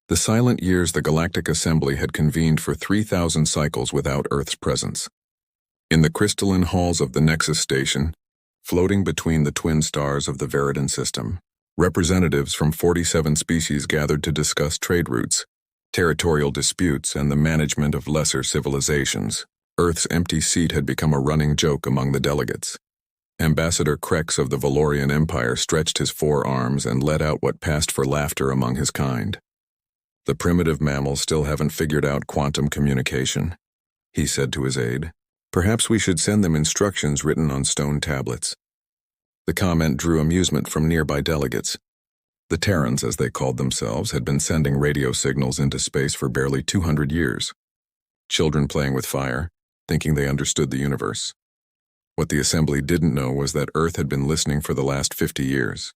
The silent years the Galactic Assembly had convened for 3,000 cycles without Earth's presence. In the crystalline halls of the Nexus Station, floating between the twin stars of the Veridan system, representatives from 47 species gathered to discuss trade routes, territorial disputes, and the management of lesser civilizations. Earth's empty seat had become a running joke among the delegates. Ambassador Krex of the Valorian Empire stretched his forearms and let out what passed for laughter among his kind. "The primitive mammals still haven't figured out quantum communication," he said to his aide. "Perhaps we should send them instructions written on stone tablets." The comment drew amusement from nearby delegates. The Terrans, as they called themselves, had been sending radio signals into space for barely 200 years. Children playing with fire, thinking they understood the universe. What the Assembly didn't know was that Earth had been listening for the last 50 years.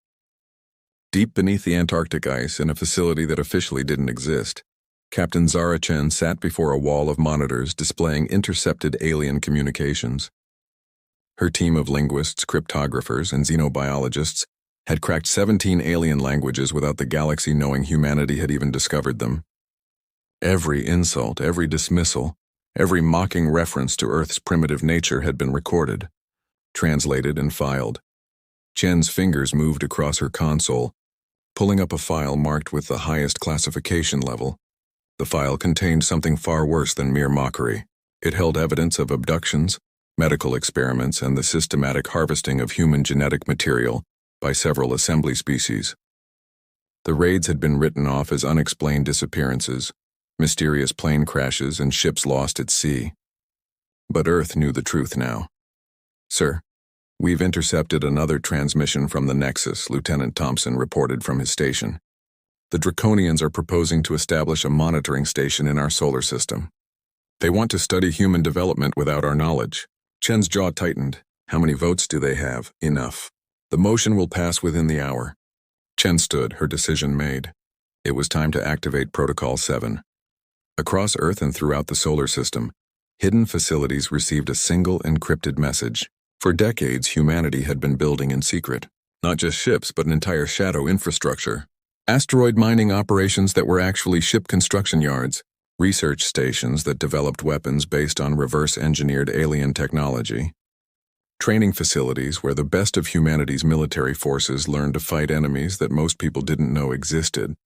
Deep beneath the Antarctic ice, in a facility that officially didn't exist, Captain Zara Chen sat before a wall of monitors displaying intercepted alien communications. Her team of linguists, cryptographers, and xenobiologists had cracked 17 alien languages without the galaxy knowing humanity had even discovered them. Every insult, every dismissal, every mocking reference to Earth's primitive nature had been recorded, translated, and filed. Chen's fingers moved across her console, pulling up a file marked with the highest classification level. The file contained something far worse than mere mockery. It held evidence of abductions, medical experiments, and the systematic harvesting of human genetic material by several assembly species. The raids had been written off as unexplained disappearances, mysterious plane crashes, and ships lost at sea. But Earth knew the truth now. "Sir, we've intercepted another transmission from the Nexus," Lieutenant Thompson reported from his station. "The Draconians are proposing to establish a monitoring station in our solar system. They want to study human development without our knowledge." Chen's jaw tightened. "How many votes do they have?" "Enough. The motion will pass within the hour." Chen stood, her decision made. It was time to activate Protocol 7. Across Earth and throughout the solar system, hidden facilities received a single encrypted message. For decades, humanity had been building in secret. Not just ships, but an entire shadow infrastructure. Asteroid mining operations that were actually ship construction yards. Research stations that developed weapons based on reverse-engineered alien technology. Training facilities where the best of humanity's military forces learned to fight enemies that most people didn't know existed.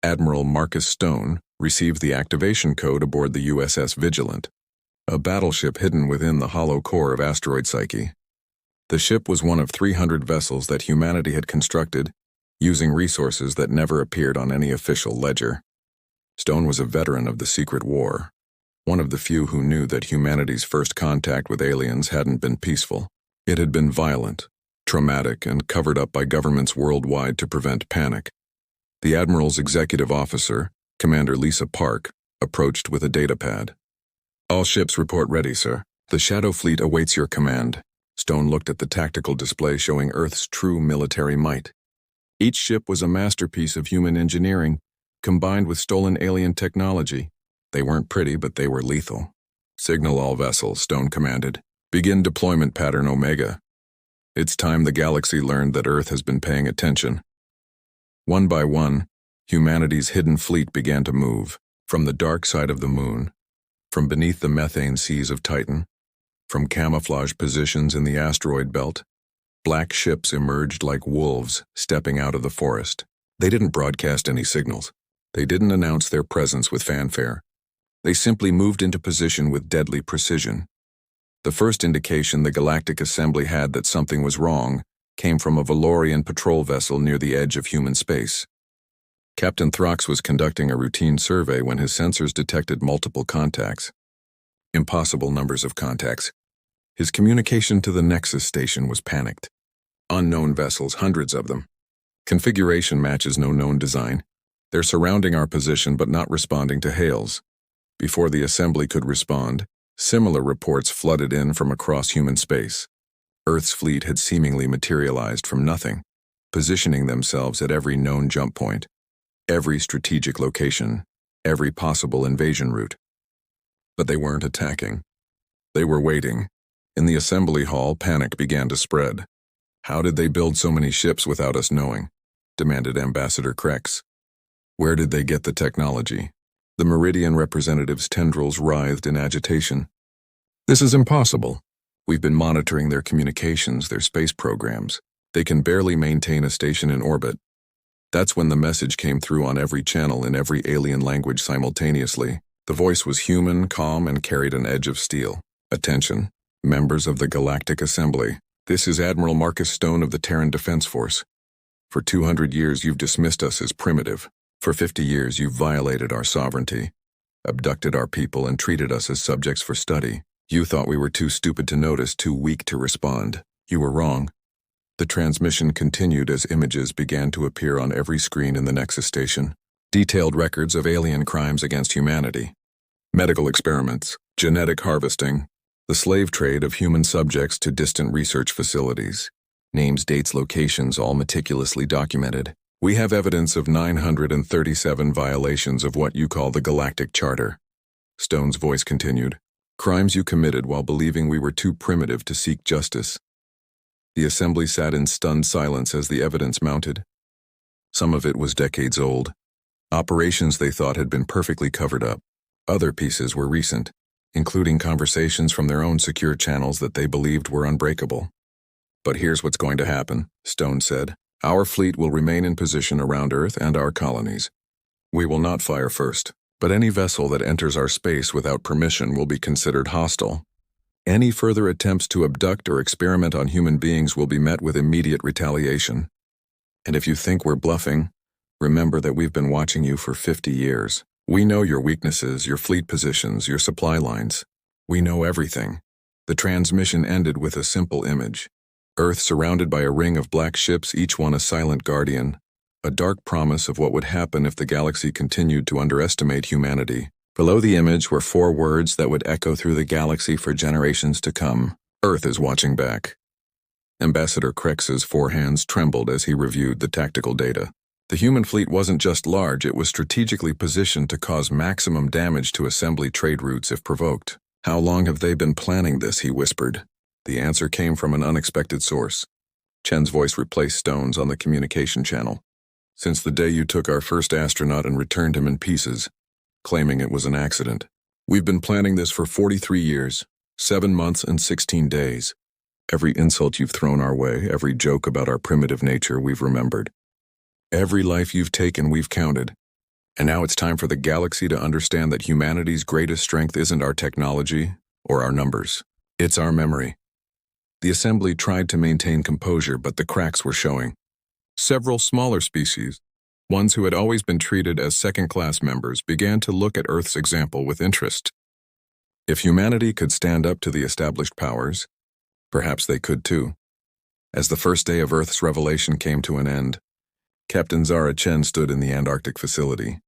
Admiral Marcus Stone received the activation code aboard the USS Vigilant, a battleship hidden within the hollow core of asteroid Psyche. The ship was one of 300 vessels that humanity had constructed, using resources that never appeared on any official ledger. Stone was a veteran of the Secret War, one of the few who knew that humanity's first contact with aliens hadn't been peaceful. It had been violent, traumatic, and covered up by governments worldwide to prevent panic. The Admiral's executive officer, Commander Lisa Park, approached with a datapad. "All ships report ready, sir. The Shadow Fleet awaits your command." Stone looked at the tactical display showing Earth's true military might. Each ship was a masterpiece of human engineering, combined with stolen alien technology. They weren't pretty, but they were lethal. "Signal all vessels," Stone commanded. "Begin deployment pattern Omega." It's time the galaxy learned that Earth has been paying attention. One by one, humanity's hidden fleet began to move, from the dark side of the moon, from beneath the methane seas of Titan, from camouflage positions in the asteroid belt. Black ships emerged like wolves stepping out of the forest. They didn't broadcast any signals. They didn't announce their presence with fanfare. They simply moved into position with deadly precision. The first indication the Galactic Assembly had that something was wrong came from a Valorian patrol vessel near the edge of human space. Captain Throx was conducting a routine survey when his sensors detected multiple contacts. Impossible numbers of contacts. His communication to the Nexus station was panicked. Unknown vessels, hundreds of them. Configuration matches no known design. They're surrounding our position but not responding to hails. Before the Assembly could respond, similar reports flooded in from across human space. Earth's fleet had seemingly materialized from nothing, positioning themselves at every known jump point, every strategic location, every possible invasion route. But they weren't attacking. They were waiting. In the assembly hall, panic began to spread. "How did they build so many ships without us knowing?" demanded Ambassador Krex. Where did they get the technology? The Meridian representative's tendrils writhed in agitation. This is impossible. We've been monitoring their communications, their space programs. They can barely maintain a station in orbit. That's when the message came through on every channel in every alien language simultaneously. The voice was human, calm, and carried an edge of steel. Attention, members of the Galactic Assembly. This is Admiral Marcus Stone of the Terran Defense Force. For 200 years you've dismissed us as primitive. For 50 years you've violated our sovereignty, abducted our people, and treated us as subjects for study. You thought we were too stupid to notice, too weak to respond. You were wrong. The transmission continued as images began to appear on every screen in the Nexus station. Detailed records of alien crimes against humanity. Medical experiments, genetic harvesting, the slave trade of human subjects to distant research facilities. Names, dates, locations, all meticulously documented. We have evidence of 937 violations of what you call the Galactic Charter. Stone's voice continued. Crimes you committed while believing we were too primitive to seek justice. The assembly sat in stunned silence as the evidence mounted. Some of it was decades old. Operations they thought had been perfectly covered up. Other pieces were recent, including conversations from their own secure channels that they believed were unbreakable. But here's what's going to happen, Stone said. Our fleet will remain in position around Earth and our colonies. We will not fire first, but any vessel that enters our space without permission will be considered hostile. Any further attempts to abduct or experiment on human beings will be met with immediate retaliation. And if you think we're bluffing, remember that we've been watching you for 50 years. We know your weaknesses, your fleet positions, your supply lines. We know everything. The transmission ended with a simple image. Earth surrounded by a ring of black ships, each one a silent guardian, a dark promise of what would happen if the galaxy continued to underestimate humanity. Below the image were 4 words that would echo through the galaxy for generations to come. Earth is watching back. Ambassador Krex's 4 hands trembled as he reviewed the tactical data. The human fleet wasn't just large, it was strategically positioned to cause maximum damage to assembly trade routes if provoked. How long have they been planning this, he whispered. The answer came from an unexpected source. Chen's voice replaced Stone's on the communication channel. Since the day you took our first astronaut and returned him in pieces, claiming it was an accident. We've been planning this for 43 years, 7 months and 16 days. Every insult you've thrown our way, every joke about our primitive nature, we've remembered. Every life you've taken, we've counted. And now it's time for the galaxy to understand that humanity's greatest strength isn't our technology or our numbers. It's our memory. The assembly tried to maintain composure, but the cracks were showing. Several smaller species, ones who had always been treated as second-class members, began to look at Earth's example with interest. If humanity could stand up to the established powers, perhaps they could too. As the first day of Earth's revelation came to an end, Captain Zara Chen stood in the Antarctic facility,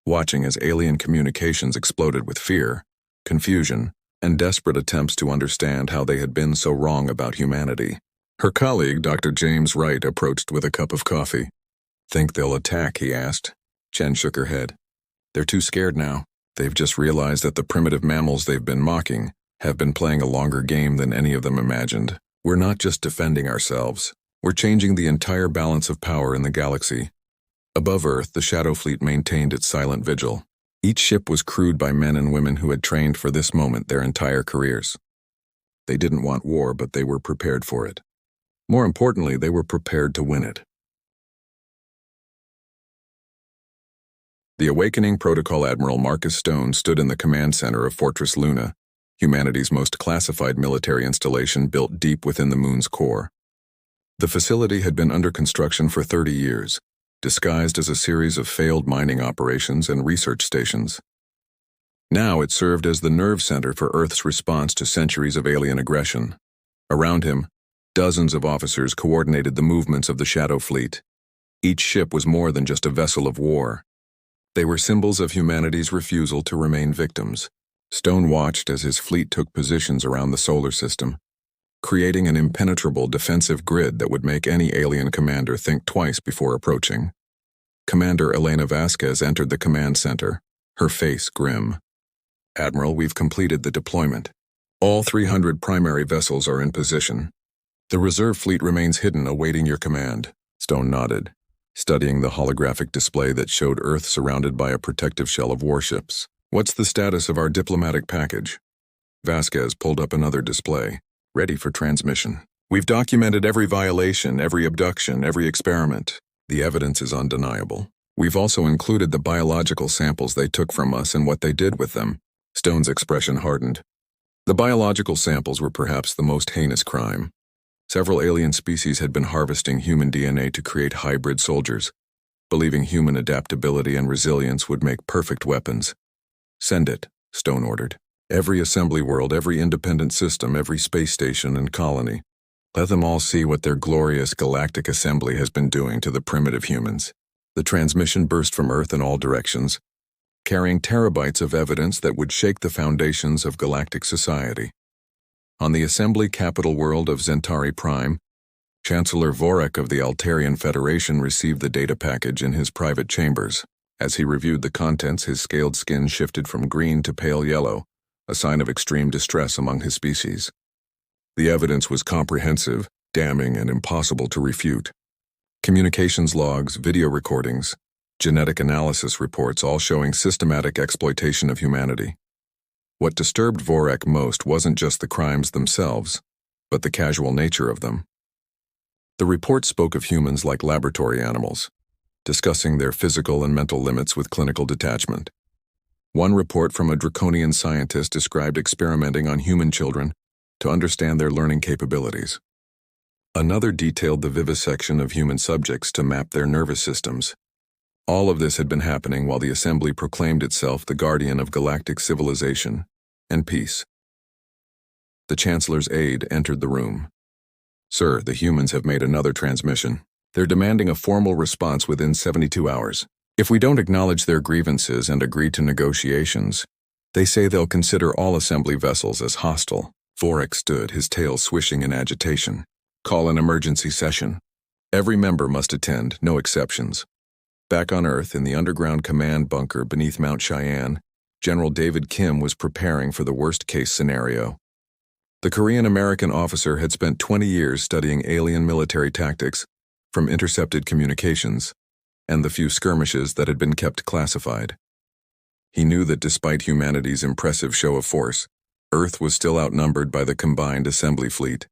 watching as alien communications exploded with fear, confusion, and desperate attempts to understand how they had been so wrong about humanity. Her colleague, Dr. James Wright, approached with a cup of coffee. Think they'll attack, he asked. Chen shook her head. They're too scared now. They've just realized that the primitive mammals they've been mocking have been playing a longer game than any of them imagined. We're not just defending ourselves. We're changing the entire balance of power in the galaxy. Above Earth, the Shadow Fleet maintained its silent vigil. Each ship was crewed by men and women who had trained for this moment their entire careers. They didn't want war, but they were prepared for it. More importantly, they were prepared to win it. The Awakening Protocol Admiral Marcus Stone stood in the command center of Fortress Luna, humanity's most classified military installation built deep within the moon's core. The facility had been under construction for 30 years, disguised as a series of failed mining operations and research stations. Now it served as the nerve center for Earth's response to centuries of alien aggression. Around him, dozens of officers coordinated the movements of the Shadow Fleet. Each ship was more than just a vessel of war. They were symbols of humanity's refusal to remain victims. Stone watched as his fleet took positions around the solar system, creating an impenetrable defensive grid that would make any alien commander think twice before approaching. Commander Elena Vasquez entered the command center, her face grim. Admiral, we've completed the deployment. All 300 primary vessels are in position. The reserve fleet remains hidden, awaiting your command. Stone nodded. studying the holographic display that showed Earth surrounded by a protective shell of warships. "What's the status of our diplomatic package?" Vasquez pulled up another display, ready for transmission. "We've documented every violation, every abduction, every experiment. The evidence is undeniable. We've also included the biological samples they took from us and what they did with them." Stone's expression hardened. The biological samples were perhaps the most heinous crime. Several alien species had been harvesting human DNA to create hybrid soldiers, believing human adaptability and resilience would make perfect weapons. "Send it," Stone ordered. "Every assembly world, every independent system, every space station and colony. Let them all see what their glorious galactic assembly has been doing to the primitive humans." The transmission burst from Earth in all directions, carrying terabytes of evidence that would shake the foundations of galactic society. On the assembly capital world of Zentari Prime, Chancellor Vorek of the Altarian Federation received the data package in his private chambers. As he reviewed the contents, his scaled skin shifted from green to pale yellow, a sign of extreme distress among his species. The evidence was comprehensive, damning, and impossible to refute. Communications logs, video recordings, genetic analysis reports, all showing systematic exploitation of humanity. What disturbed Vorek most wasn't just the crimes themselves, but the casual nature of them. The report spoke of humans like laboratory animals, discussing their physical and mental limits with clinical detachment. One report from a draconian scientist described experimenting on human children to understand their learning capabilities. Another detailed the vivisection of human subjects to map their nervous systems. All of this had been happening while the Assembly proclaimed itself the guardian of galactic civilization and peace. The Chancellor's aide entered the room. "Sir, the humans have made another transmission. They're demanding a formal response within 72 hours. If we don't acknowledge their grievances and agree to negotiations, they say they'll consider all assembly vessels as hostile." Vorek stood, his tail swishing in agitation. "Call an emergency session. Every member must attend, no exceptions." Back on Earth, in the underground command bunker beneath Mount Cheyenne, General David Kim was preparing for the worst-case scenario. The Korean-American officer had spent 20 years studying alien military tactics, from intercepted communications, and the few skirmishes that had been kept classified. He knew that despite humanity's impressive show of force, Earth was still outnumbered by the combined assembly fleet.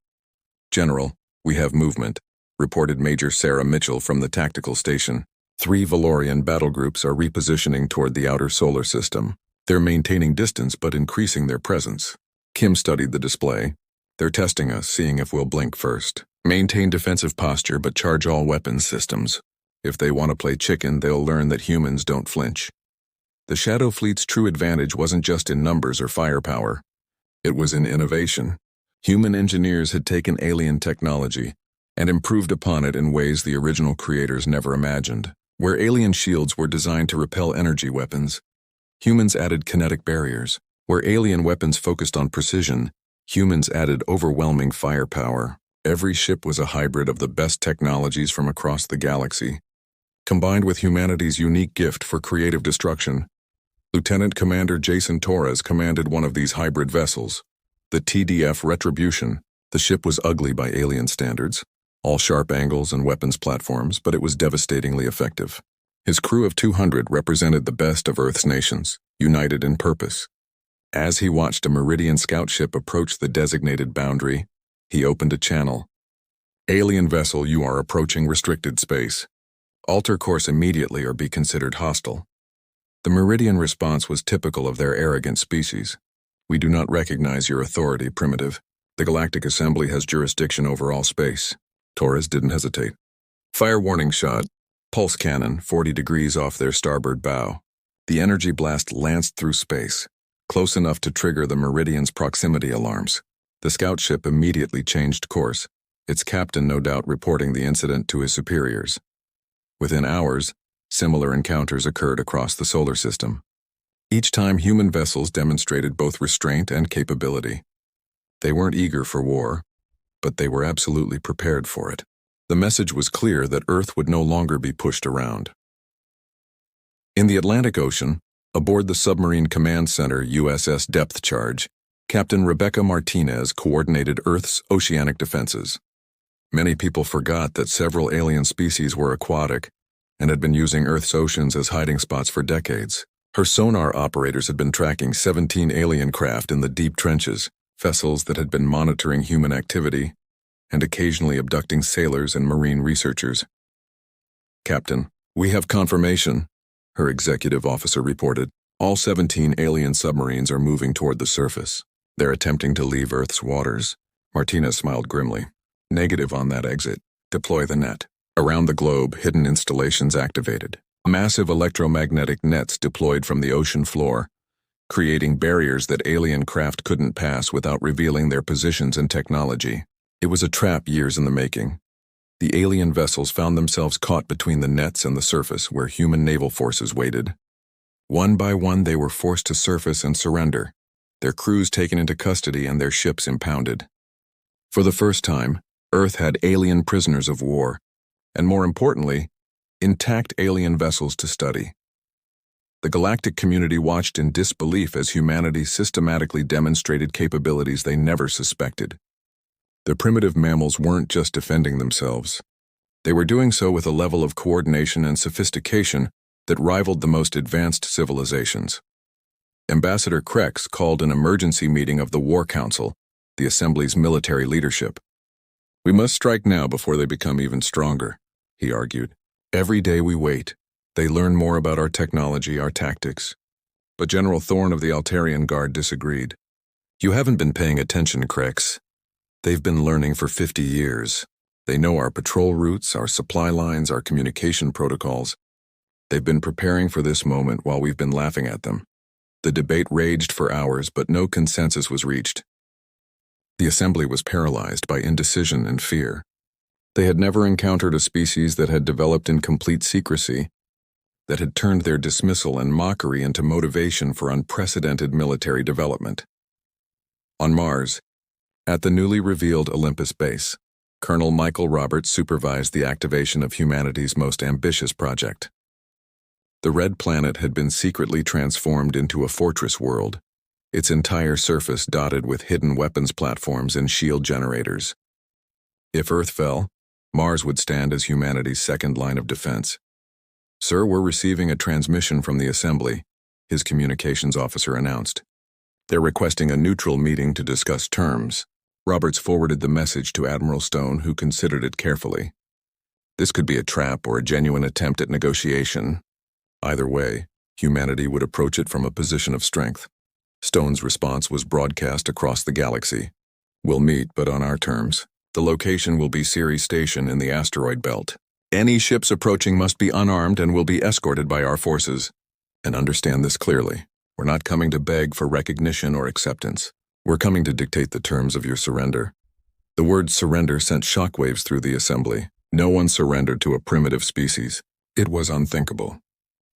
"General, we have movement," reported Major Sarah Mitchell from the tactical station. 3 Valorian battle groups are repositioning toward the outer solar system. They're maintaining distance but increasing their presence. Kim studied the display. "They're testing us, seeing if we'll blink first. Maintain defensive posture but charge all weapons systems. If they want to play chicken, they'll learn that humans don't flinch." The Shadow Fleet's true advantage wasn't just in numbers or firepower. It was in innovation. Human engineers had taken alien technology and improved upon it in ways the original creators never imagined. Where alien shields were designed to repel energy weapons, humans added kinetic barriers. Where alien weapons focused on precision, humans added overwhelming firepower. Every ship was a hybrid of the best technologies from across the galaxy, combined with humanity's unique gift for creative destruction. Lieutenant Commander Jason Torres commanded one of these hybrid vessels, the TDF Retribution. The ship was ugly by alien standards, all sharp angles and weapons platforms, but it was devastatingly effective. His crew of 200 represented the best of Earth's nations, united in purpose. As he watched a Meridian scout ship approach the designated boundary, he opened a channel. "Alien vessel, you are approaching restricted space. Alter course immediately or be considered hostile." The Meridian response was typical of their arrogant species. "We do not recognize your authority, primitive. The Galactic Assembly has jurisdiction over all space." Torres didn't hesitate. "Fire warning shot. Pulse cannon, 40 degrees off their starboard bow." The energy blast lanced through space, close enough to trigger the Meridian's proximity alarms. The scout ship immediately changed course, its captain no doubt reporting the incident to his superiors. Within hours, similar encounters occurred across the solar system. Each time human vessels demonstrated both restraint and capability. They weren't eager for war, but they were absolutely prepared for it. The message was clear that Earth would no longer be pushed around. In the Atlantic Ocean, aboard the Submarine Command Center USS Depth Charge, Captain Rebecca Martinez coordinated Earth's oceanic defenses. Many people forgot that several alien species were aquatic, and had been using Earth's oceans as hiding spots for decades. Her sonar operators had been tracking 17 alien craft in the deep trenches, vessels that had been monitoring human activity and occasionally abducting sailors and marine researchers. "Captain, we have confirmation," her executive officer reported. "All 17 alien submarines are moving toward the surface. They're attempting to leave Earth's waters." Martinez smiled grimly. "Negative on that exit. Deploy the net." Around the globe, hidden installations activated. Massive electromagnetic nets deployed from the ocean floor, creating barriers that alien craft couldn't pass without revealing their positions and technology. It was a trap years in the making. The alien vessels found themselves caught between the nets and the surface where human naval forces waited. One by one, they were forced to surface and surrender, their crews taken into custody and their ships impounded. For the first time, Earth had alien prisoners of war, and more importantly, intact alien vessels to study. The galactic community watched in disbelief as humanity systematically demonstrated capabilities they never suspected. The primitive mammals weren't just defending themselves. They were doing so with a level of coordination and sophistication that rivaled the most advanced civilizations. Ambassador Krex called an emergency meeting of the War Council, the Assembly's military leadership. "We must strike now before they become even stronger," he argued. "Every day we wait, they learn more about our technology, our tactics." But General Thorne of the Altarian Guard disagreed. "You haven't been paying attention, Krex. They've been learning for 50 years. They know our patrol routes, our supply lines, our communication protocols. They've been preparing for this moment while we've been laughing at them." The debate raged for hours, but no consensus was reached. The Assembly was paralyzed by indecision and fear. They had never encountered a species that had developed in complete secrecy, that had turned their dismissal and mockery into motivation for unprecedented military development. On Mars, at the newly revealed Olympus base, Colonel Michael Roberts supervised the activation of humanity's most ambitious project. The red planet had been secretly transformed into a fortress world, its entire surface dotted with hidden weapons platforms and shield generators. If Earth fell, Mars would stand as humanity's second line of defense. "Sir, we're receiving a transmission from the Assembly," his communications officer announced. "They're requesting a neutral meeting to discuss terms." Roberts forwarded the message to Admiral Stone, who considered it carefully. This could be a trap or a genuine attempt at negotiation. Either way, humanity would approach it from a position of strength. Stone's response was broadcast across the galaxy. "We'll meet, but on our terms. The location will be Ceres Station in the asteroid belt. Any ships approaching must be unarmed and will be escorted by our forces. And understand this clearly. We're not coming to beg for recognition or acceptance. We're coming to dictate the terms of your surrender." The word surrender sent shockwaves through the Assembly. No one surrendered to a primitive species. It was unthinkable.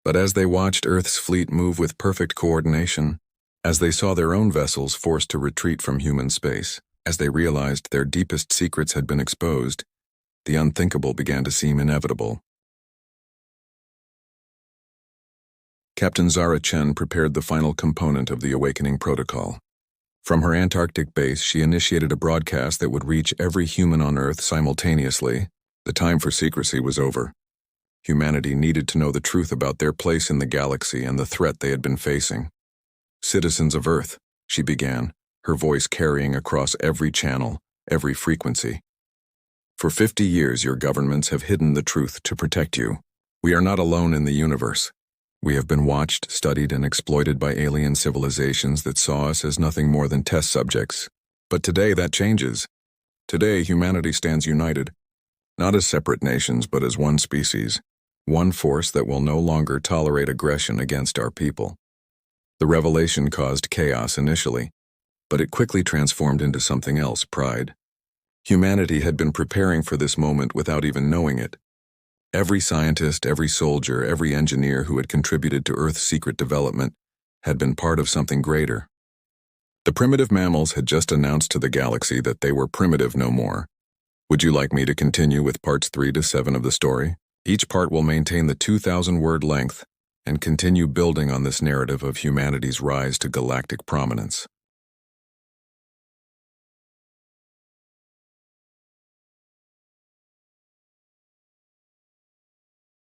But as they watched Earth's fleet move with perfect coordination, as they saw their own vessels forced to retreat from human space, as they realized their deepest secrets had been exposed, the unthinkable began to seem inevitable. Captain Zara Chen prepared the final component of the Awakening Protocol. From her Antarctic base, she initiated a broadcast that would reach every human on Earth simultaneously. The time for secrecy was over. Humanity needed to know the truth about their place in the galaxy and the threat they had been facing. "Citizens of Earth," she began, her voice carrying across every channel, every frequency. "For 50 years your governments have hidden the truth to protect you. We are not alone in the universe. We have been watched, studied, and exploited by alien civilizations that saw us as nothing more than test subjects. But today that changes. Today humanity stands united, not as separate nations but as one species, one force that will no longer tolerate aggression against our people." The revelation caused chaos initially, but it quickly transformed into something else: pride. Humanity had been preparing for this moment without even knowing it. Every scientist, every soldier, every engineer who had contributed to Earth's secret development had been part of something greater. The primitive mammals had just announced to the galaxy that they were primitive no more. Would you like me to continue with parts 3 to 7 of the story? Each part will maintain the 2,000-word length and continue building on this narrative of humanity's rise to galactic prominence.